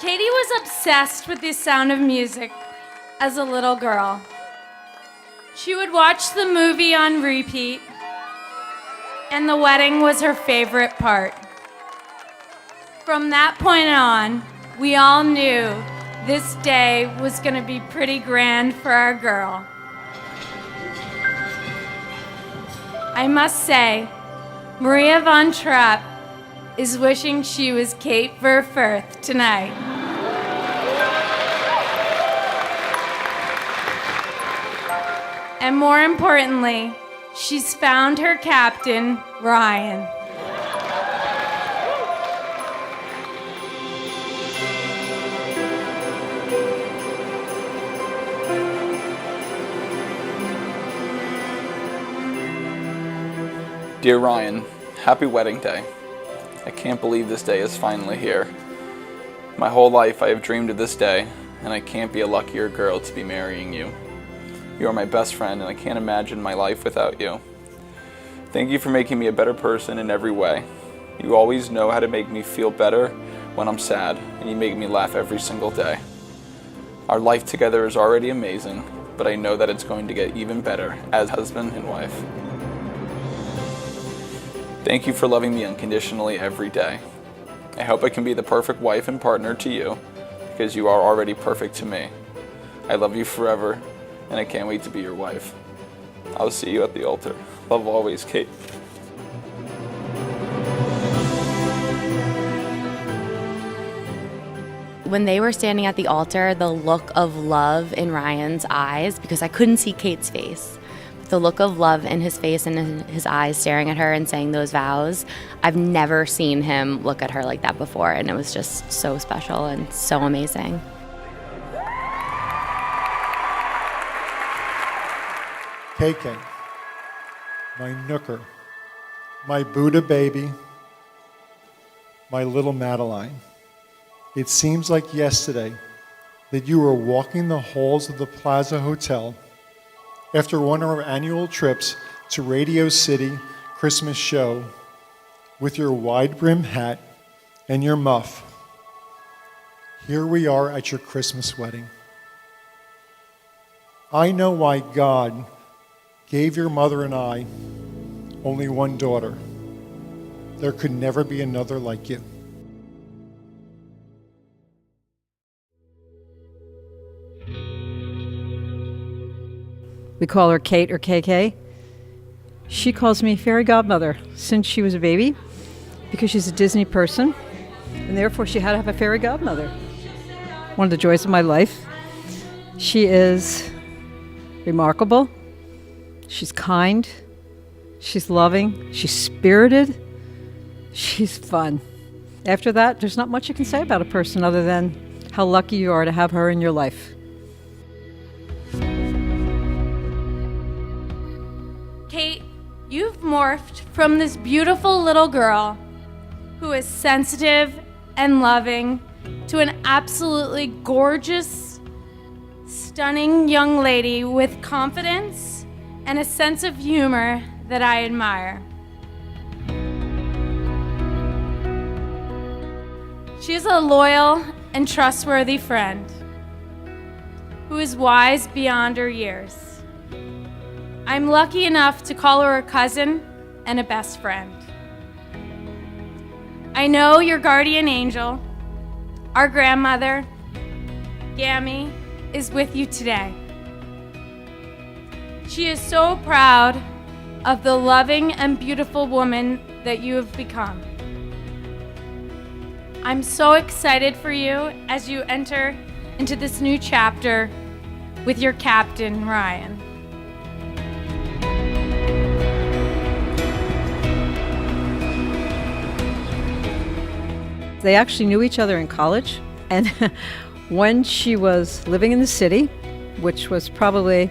Katie was obsessed with the sound of music as a little girl. She would watch the movie on repeat, and the wedding was her favorite part. From that point on, we all knew this day was going to be pretty grand for our girl. I must say, Maria von Trapp is wishing she was Kate Verfurth tonight. And more importantly, she's found her captain, Ryan. Dear Ryan, happy wedding day. I can't believe this day is finally here. My whole life I have dreamed of this day, and I can't be a luckier girl to be marrying you. You are my best friend, and I can't imagine my life without you. Thank you for making me a better person in every way. You always know how to make me feel better when I'm sad, and you make me laugh every single day. Our life together is already amazing, but I know that it's going to get even better as husband and wife. Thank you for loving me unconditionally every day. I hope I can be the perfect wife and partner to you, because you are already perfect to me. I love you forever, and I can't wait to be your wife. I'll see you at the altar. Love always, Kate. When they were standing at the altar, the look of love in Ryan's eyes, because I couldn't see Kate's face, the look of love in his face and in his eyes staring at her and saying those vows, I've never seen him look at her like that before, and it was just so special and so amazing. KK, my nooker, my Buddha baby, my little Madeline. It seems like yesterday that you were walking the halls of the Plaza Hotel after one of our annual trips to Radio City Christmas show with your wide-brim hat and your muff. Here we are at your Christmas wedding. I know why God gave your mother and I only one daughter. There could never be another like you. We call her Kate or KK. She calls me fairy godmother since she was a baby because she's a Disney person, and therefore she had to have a fairy godmother. One of the joys of my life. She is remarkable. She's kind. She's loving. She's spirited. She's fun. After that, there's not much you can say about a person other than how lucky you are to have her in your life. Kate, you've morphed from this beautiful little girl who is sensitive and loving to an absolutely gorgeous, stunning young lady with confidence and a sense of humor that I admire. She is a loyal and trustworthy friend who is wise beyond her years. I'm lucky enough to call her a cousin and a best friend. I know your guardian angel, our grandmother, Gammy, is with you today. She is so proud of the loving and beautiful woman that you have become. I'm so excited for you as you enter into this new chapter with your captain, Ryan. They actually knew each other in college, and when she was living in the city, which was probably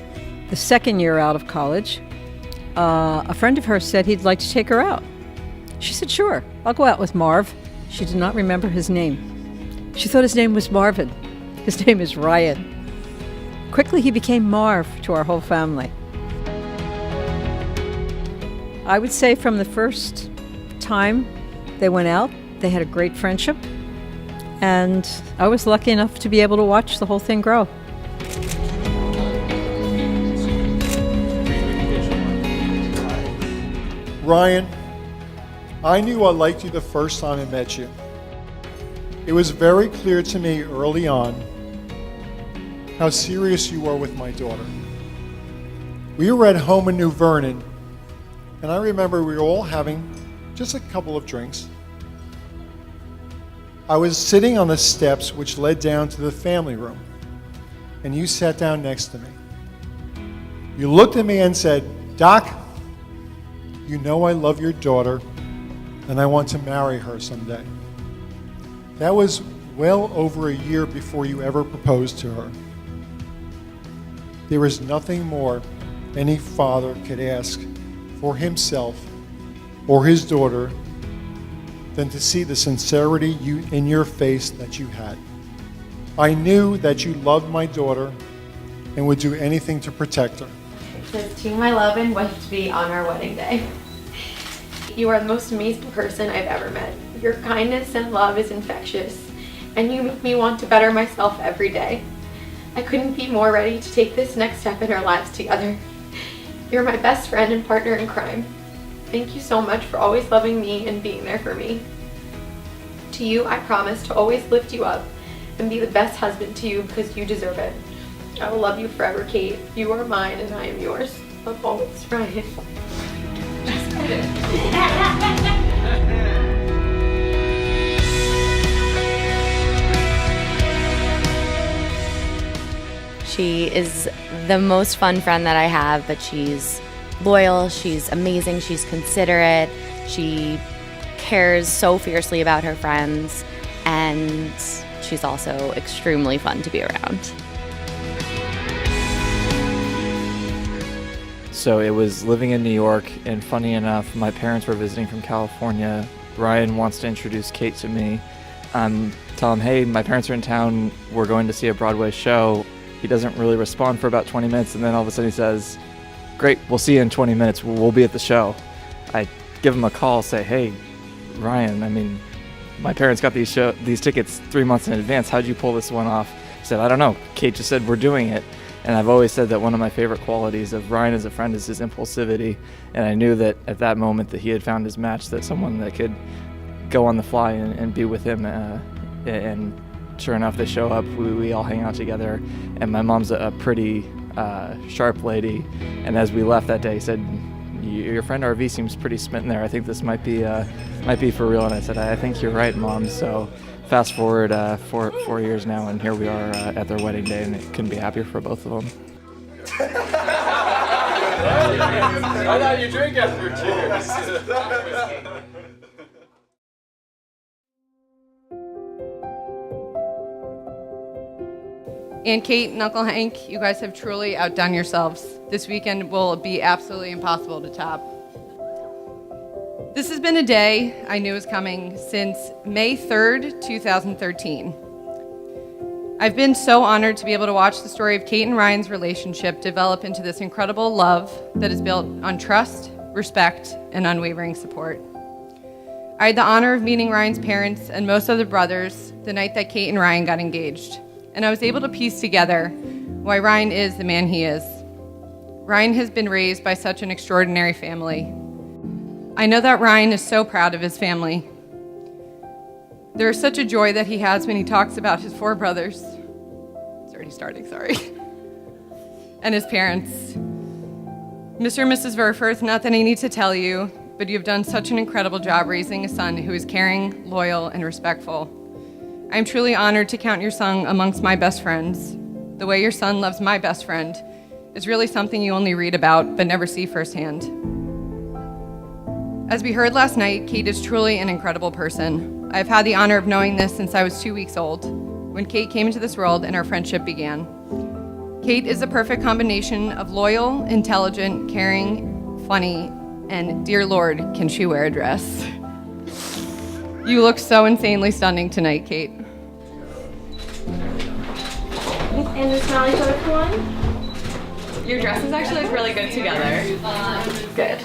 the second year out of college, a friend of hers said he'd like to take her out. She said, sure, I'll go out with Marv. She did not remember his name. She thought his name was Marvin. His name is Ryan. Quickly, he became Marv to our whole family. I would say from the first time they went out, they had a great friendship, And I was lucky enough to be able to watch the whole thing grow. Ryan, I knew I liked you the first time I met you. It was very clear to me early on how serious you were with my daughter. We were at home in New Vernon, and I remember we were all having just a couple of drinks. I was sitting on the steps which led down to the family room, and you sat down next to me. You looked at me and said, "Doc, you know I love your daughter, and I want to marry her someday." That was well over a year before you ever proposed to her. There is nothing more any father could ask for himself or his daughter than to see the sincerity in your face that you had. I knew that you loved my daughter and would do anything to protect her. It says, "To my love and wife-to-be on our wedding day. You are the most amazing person I've ever met. Your kindness and love is infectious, and you make me want to better myself every day. I couldn't be more ready to take this next step in our lives together. You're my best friend and partner in crime. Thank you so much for always loving me and being there for me. To you, I promise to always lift you up and be the best husband to you because you deserve it. I will love you forever, Kate. You are mine and I am yours. Love always, Ryan." She is the most fun friend that I have, but she's loyal, she's amazing, she's considerate, she cares so fiercely about her friends, and she's also extremely fun to be around. So it was living in New York, and funny enough, my parents were visiting from California. Ryan wants to introduce Kate to me. Tell him, "Hey, my parents are in town, we're going to see a Broadway show." He doesn't really respond for about 20 minutes, and then all of a sudden he says, "Great, we'll see you in 20 minutes, we'll be at the show." I give him a call, say, "Hey, Ryan, I mean, my parents got these tickets 3 months in advance, how'd you pull this one off?" He said, "I don't know, Kate just said we're doing it." And I've always said that one of my favorite qualities of Ryan as a friend is his impulsivity, and I knew that at that moment that he had found his match, that someone that could go on the fly and be with him, and sure enough, they show up, we all hang out together, and my mom's a pretty sharp lady, and as we left that day, he said, "Your friend RV seems pretty smitten there. I think this might be for real." And I said, "I think you're right, Mom." So fast forward 4 years now, and here we are at their wedding day, and it couldn't be happier for both of them. I thought you drink after cheers. And Kate and Uncle Hank, you guys have truly outdone yourselves. This weekend will be absolutely impossible to top. This has been a day I knew was coming since May 3rd, 2013. I've been so honored to be able to watch the story of Kate and Ryan's relationship develop into this incredible love that is built on trust, respect, and unwavering support. I had the honor of meeting Ryan's parents and most of the brothers the night that Kate and Ryan got engaged, and I was able to piece together why Ryan is the man he is. Ryan has been raised by such an extraordinary family. I know that Ryan is so proud of his family. There is such a joy that he has when he talks about his 4 brothers. It's already starting, sorry. And his parents. Mr. and Mrs. Verfurth, not that I need to tell you, but you have done such an incredible job raising a son who is caring, loyal, and respectful. I'm truly honored to count your son amongst my best friends. The way your son loves my best friend is really something you only read about but never see firsthand. As we heard last night, Kate is truly an incredible person. I've had the honor of knowing this since I was 2 weeks old, when Kate came into this world and our friendship began. Kate is the perfect combination of loyal, intelligent, caring, funny, and dear Lord, can she wear a dress? You look so insanely stunning tonight, Kate. And the smiley photo one? Your dresses actually look really good together. Good.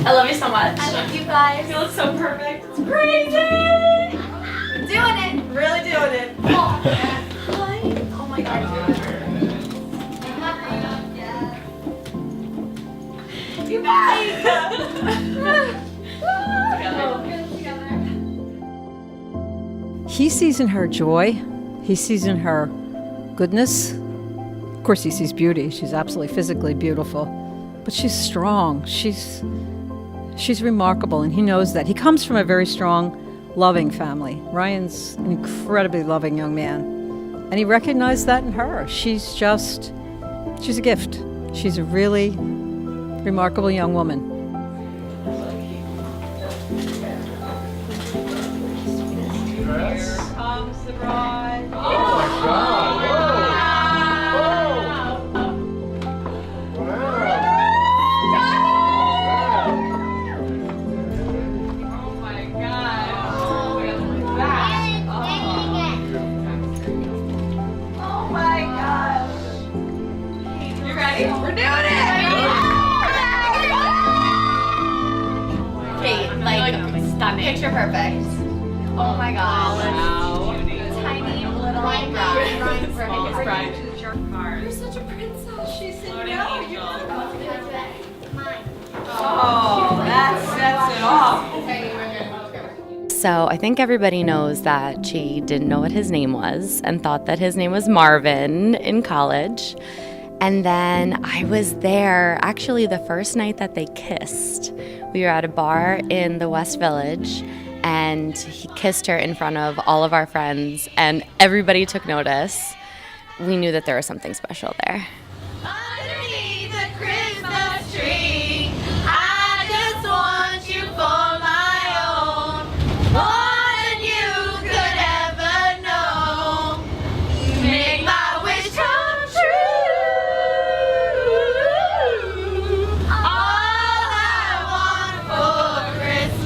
I love you so much. I love you guys. You look so perfect. It's crazy! doing it. Really doing it. Oh my God. You guys. He sees in her joy. He sees in her goodness. Of course, he sees beauty. She's absolutely physically beautiful. But she's strong. She's remarkable, and he knows that. He comes from a very strong, loving family. Ryan's an incredibly loving young man, and he recognized that in her. She's a gift. She's a really remarkable young woman. Here comes the bride. Oh my God! We're doing it! Kate, like, stunning. Picture perfect. Oh my God. Wow. Tiny little bride. You're such a princess. She said, no, you're oh, that sets it off. So I think everybody knows that she didn't know what his name was and thought that his name was Marvin in college. And then I was there actually the first night that they kissed. We were at a bar in the West Village, and he kissed her in front of all of our friends, and everybody took notice. We knew that there was something special there. Underneath the Christmas tree, I just want you for my own. More than you could ever know. Make my wish come true. All I want for Christmas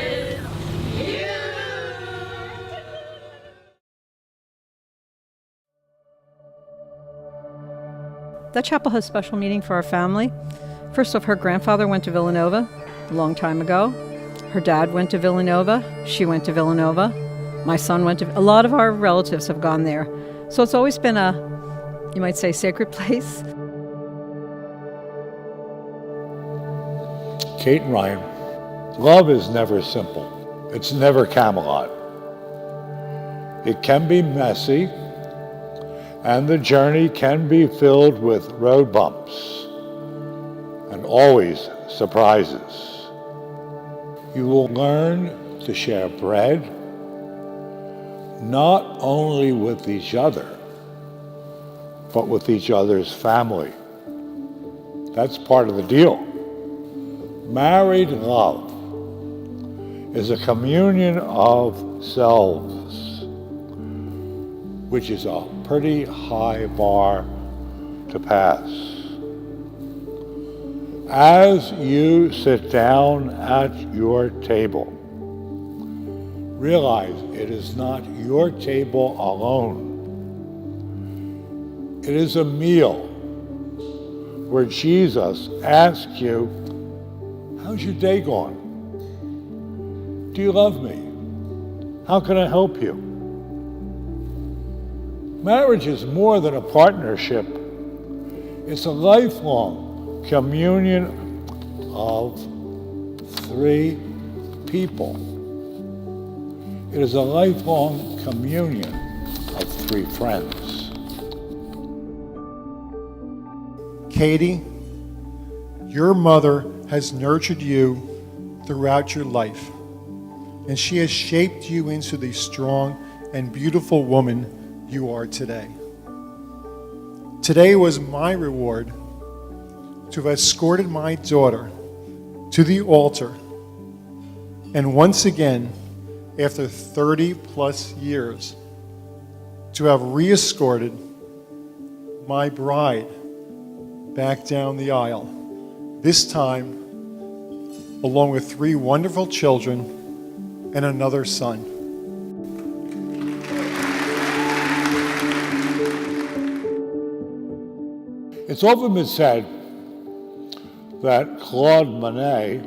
is you. That chapel has special meaning for our family. First off, her grandfather went to Villanova a long time ago. Her dad went to Villanova. She went to Villanova. My son went to... A lot of our relatives have gone there. So it's always been a, you might say, sacred place. Kate and Ryan, love is never simple. It's never Camelot. It can be messy, and the journey can be filled with road bumps and always surprises. You will learn to share bread, not only with each other, but with each other's family. That's part of the deal. Married love is a communion of selves, which is a pretty high bar to pass. As you sit down at your table, realize it is not your table alone. It is a meal where Jesus asks you, how's your day gone? Do you love me? How can I help you? Marriage is more than a partnership. It's a lifelong communion of three people. It is a lifelong communion of three friends. Katie, your mother has nurtured you throughout your life, and she has shaped you into the strong and beautiful woman you are today. Today was my reward to have escorted my daughter to the altar, and once again, after 30 plus years, to have re-escorted my bride back down the aisle, this time along with three wonderful children and another son. It's often been said that Claude Monet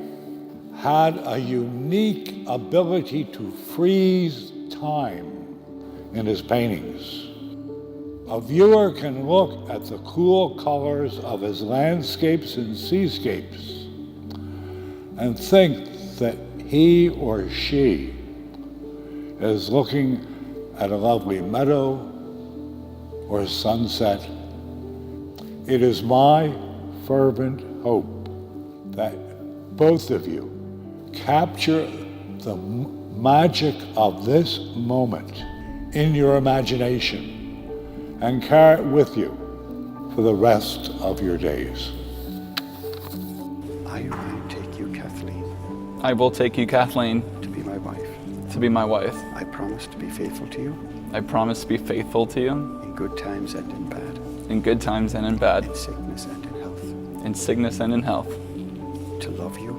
had a unique ability to freeze time in his paintings. A viewer can look at the cool colors of his landscapes and seascapes and think that he or she is looking at a lovely meadow or sunset. It is my fervent hope that both of you capture the magic of this moment in your imagination and carry it with you for the rest of your days. I take you, Kathleen, I will take you, Kathleen, to be my wife. to be my wife. I promise to be faithful to you I promise to be faithful to you in good times and in bad, in good times and in bad, in sickness and in health, in sickness and in health, to love you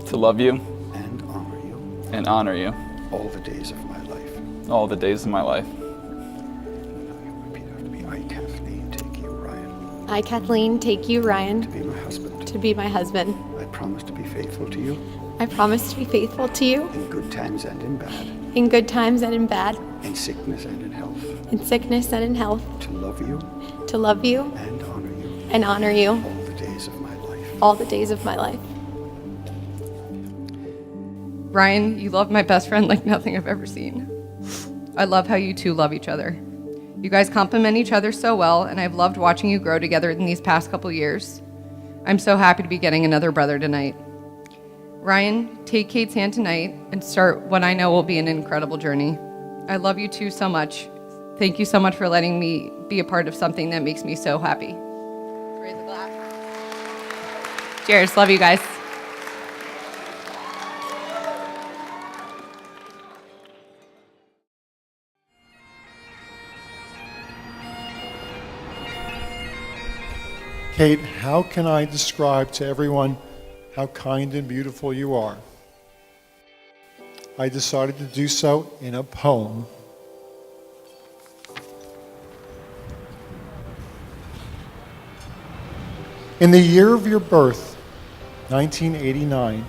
to love you and honor you and honor you all the days of my life. all the days of my life. Now you repeat after me. I, Kathleen, take you, Ryan, I, Kathleen, take you, Ryan, to be my husband. to be my husband. I promise to be faithful to you I promise to be faithful to you in good times and in bad, in good times and in bad, in sickness and in health, in sickness and in health, to love you to love you and honor you and honor you all the days of my life. all the days of my life. Ryan, you love my best friend like nothing I've ever seen. I love how you two love each other. You guys complement each other so well, and I've loved watching you grow together in these past couple years. I'm so happy to be getting another brother tonight. Ryan, take Kate's hand tonight and start what I know will be an incredible journey. I love you two so much. Thank you so much for letting me be a part of something that makes me so happy. Raise a glass. Cheers. Love you guys. Kate, how can I describe to everyone how kind and beautiful you are? I decided to do so in a poem. In the year of your birth, 1989,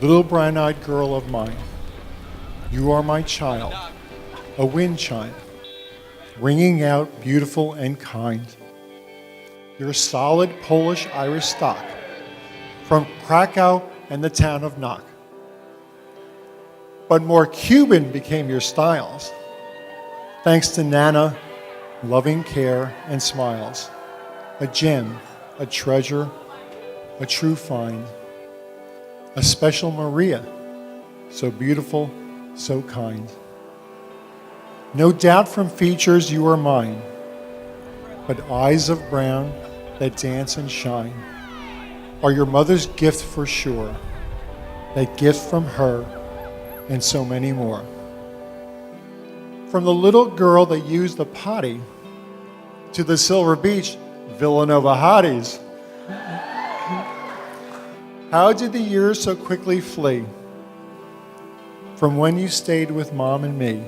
little brown-eyed girl of mine, you are my child, a wind chime, ringing out beautiful and kind. You're solid Polish-Irish stock from Krakow and the town of Knock. But more Cuban became your styles, thanks to Nana, loving care and smiles. A gem, a treasure, a true find. A special Maria, so beautiful, so kind. No doubt from features you are mine, but eyes of brown that dance and shine are your mother's gift for sure, that gift from her and so many more. From the little girl that used the potty to the Silver Beach Villanova hotties. How did the years so quickly flee from when you stayed with Mom and me,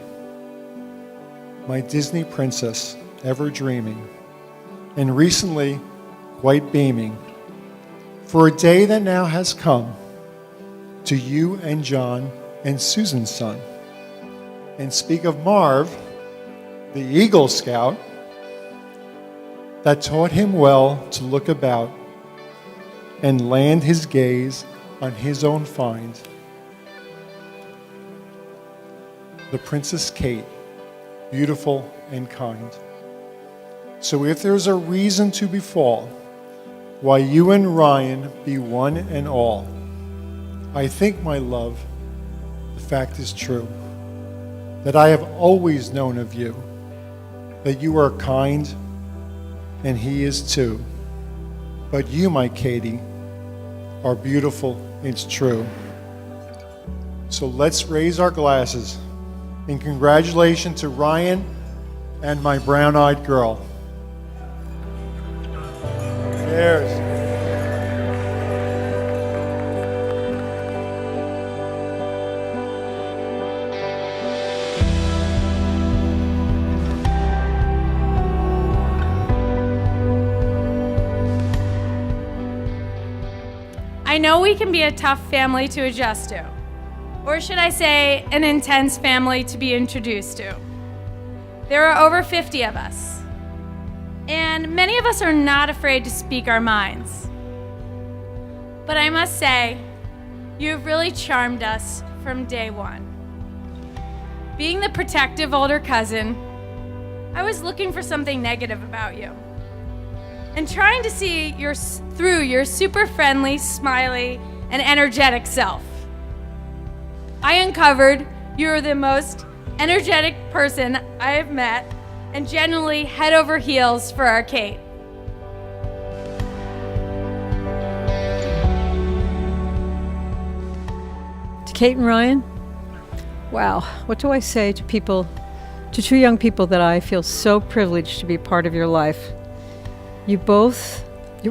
my Disney princess, ever dreaming, and recently quite beaming, for a day that now has come to you and John and Susan's son. And speak of Marv, the Eagle Scout, that taught him well to look about and land his gaze on his own find. The Princess Kate, beautiful and kind. So if there's a reason to befall why you and Ryan be one and all, I think, my love, the fact is true, that I have always known of you, that you are kind, and he is too. But you, my Katie, are beautiful, it's true. So let's raise our glasses in congratulation to Ryan and my brown-eyed girl. Cheers. I I know we can be a tough family to adjust to. Or should I say, an intense family to be introduced to. There are over 50 of us. And many of us are not afraid to speak our minds. But I must say, you have really charmed us from day one. Being the protective older cousin, I was looking for something negative about you. And trying to see through your super friendly, smiley, and energetic self. I uncovered you are the most energetic person I have met, and genuinely head over heels for our Kate. To Kate and Ryan, wow, what do I say to two young people that I feel so privileged to be part of your life? You're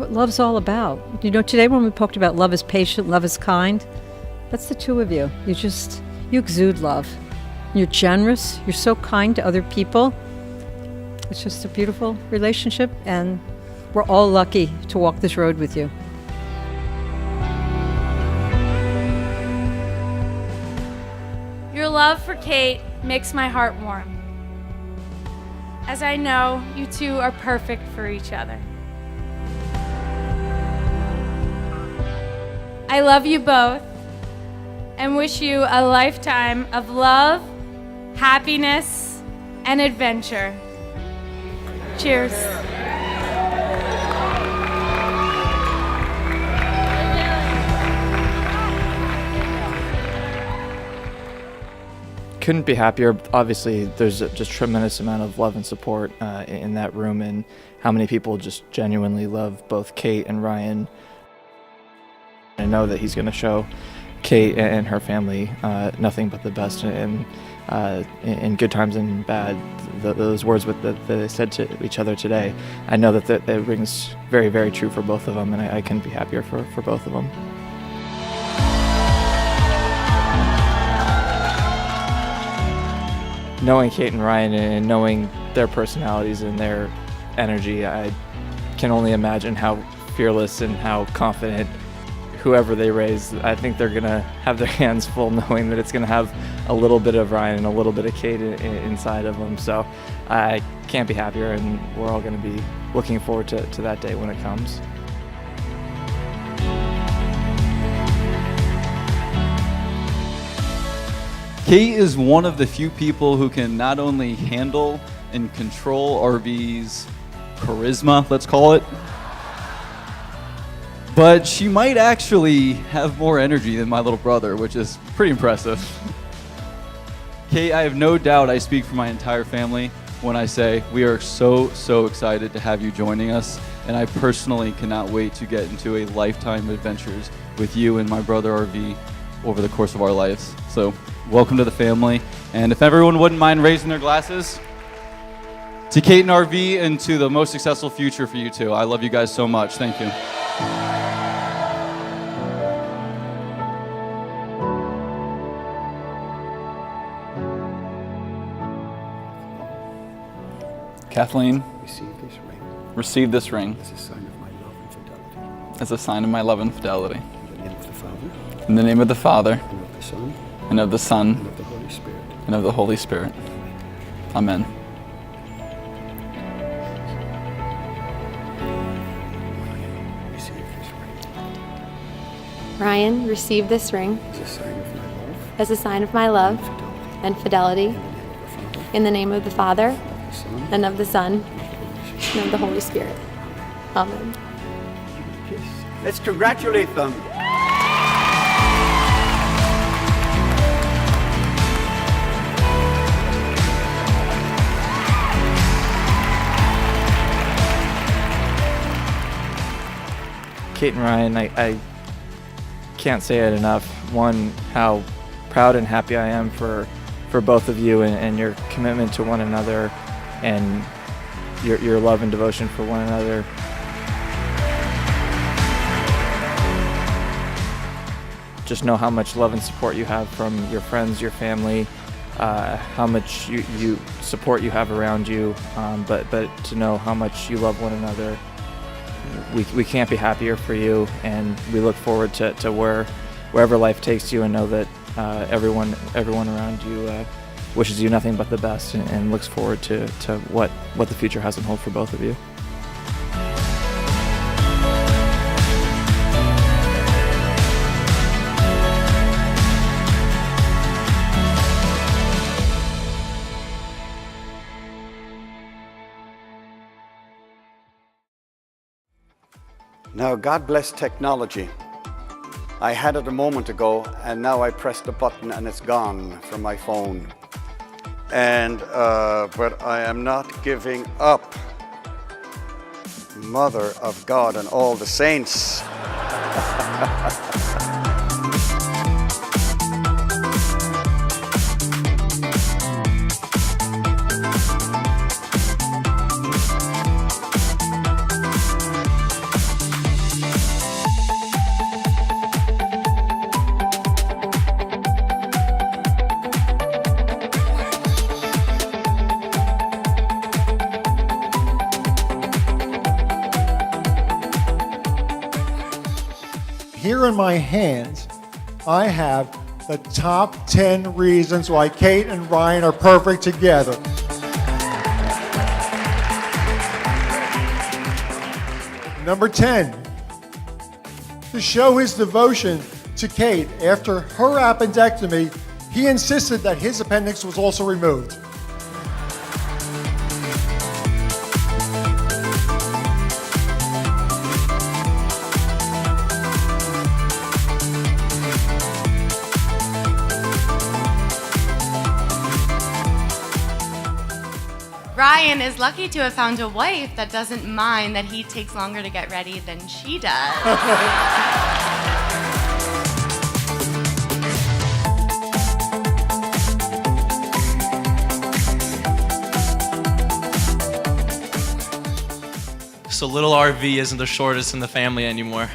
what love's all about. You know, today when we talked about love is patient, love is kind, that's the two of you. You exude love. You're generous. You're so kind to other people. It's just a beautiful relationship, and we're all lucky to walk this road with you. Your love for Kate makes my heart warm, as I know you two are perfect for each other. I love you both and wish you a lifetime of love, happiness, and adventure. Cheers. Couldn't be happier. Obviously, there's just tremendous amount of love and support in that room, and how many people just genuinely love both Kate and Ryan. I know that he's going to show Kate and her family nothing but the best, and in good times and bad. Those words that they said to each other today, I know that it rings very, very true for both of them, and I couldn't be happier for both of them. Knowing Kate and Ryan and knowing their personalities and their energy, I can only imagine how fearless and how confident whoever they raise, I think they're going to have their hands full knowing that it's going to have a little bit of Ryan and a little bit of Kate inside of them. So I can't be happier, and we're all going to be looking forward to that day when it comes. Kate is one of the few people who can not only handle and control RV's charisma, let's call it, but she might actually have more energy than my little brother, which is pretty impressive. Kate, I have no doubt I speak for my entire family when I say we are so excited to have you joining us, and I personally cannot wait to get into a lifetime of adventures with you and my brother RV over the course of our lives. So welcome to the family, and if everyone wouldn't mind raising their glasses to Kate and RV and to the most successful future for you two. I love you guys so much. Thank you. Kathleen, receive this ring as a sign of my love and fidelity. In the name of the Father, and of the Son, and of the Holy Spirit. Amen. Ryan, receive this ring as a sign of my love and fidelity. In the name of the Father, and of the Son, and of the Holy Spirit. Amen. Let's congratulate them. Kate and Ryan, I can't say it enough. One, how proud and happy I am for both of you and your commitment to one another and your love and devotion for one another. Just know how much love and support you have from your friends, your family, how much you support you have around you, but to know how much you love one another. we can't be happier for you, and we look forward to wherever life takes you, and know that everyone around you wishes you nothing but the best, and looks forward to what the future has in hold for both of you. Now, God bless technology. I had it a moment ago, and now I press the button and it's gone from my phone. And, but I am not giving up. Mother of God and all the saints. Here in my hands, I have the top 10 reasons why Kate and Ryan are perfect together. Number 10, to show his devotion to Kate after her appendectomy, he insisted that his appendix was also removed. Ryan is lucky to have found a wife that doesn't mind that he takes longer to get ready than she does. So little RV isn't the shortest in the family anymore.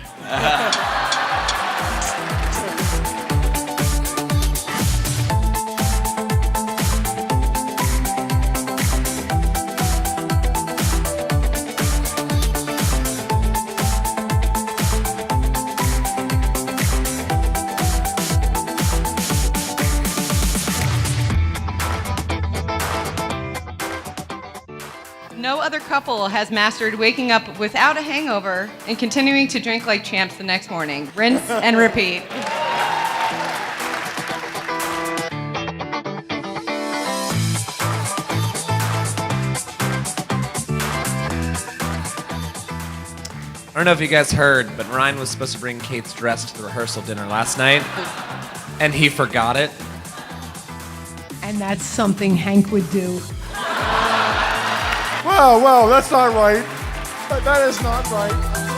No other couple has mastered waking up without a hangover and continuing to drink like champs the next morning. Rinse and repeat. I don't know if you guys heard, but Ryan was supposed to bring Kate's dress to the rehearsal dinner last night, and he forgot it. And that's something Hank would do. Whoa, that's not right. That is not right.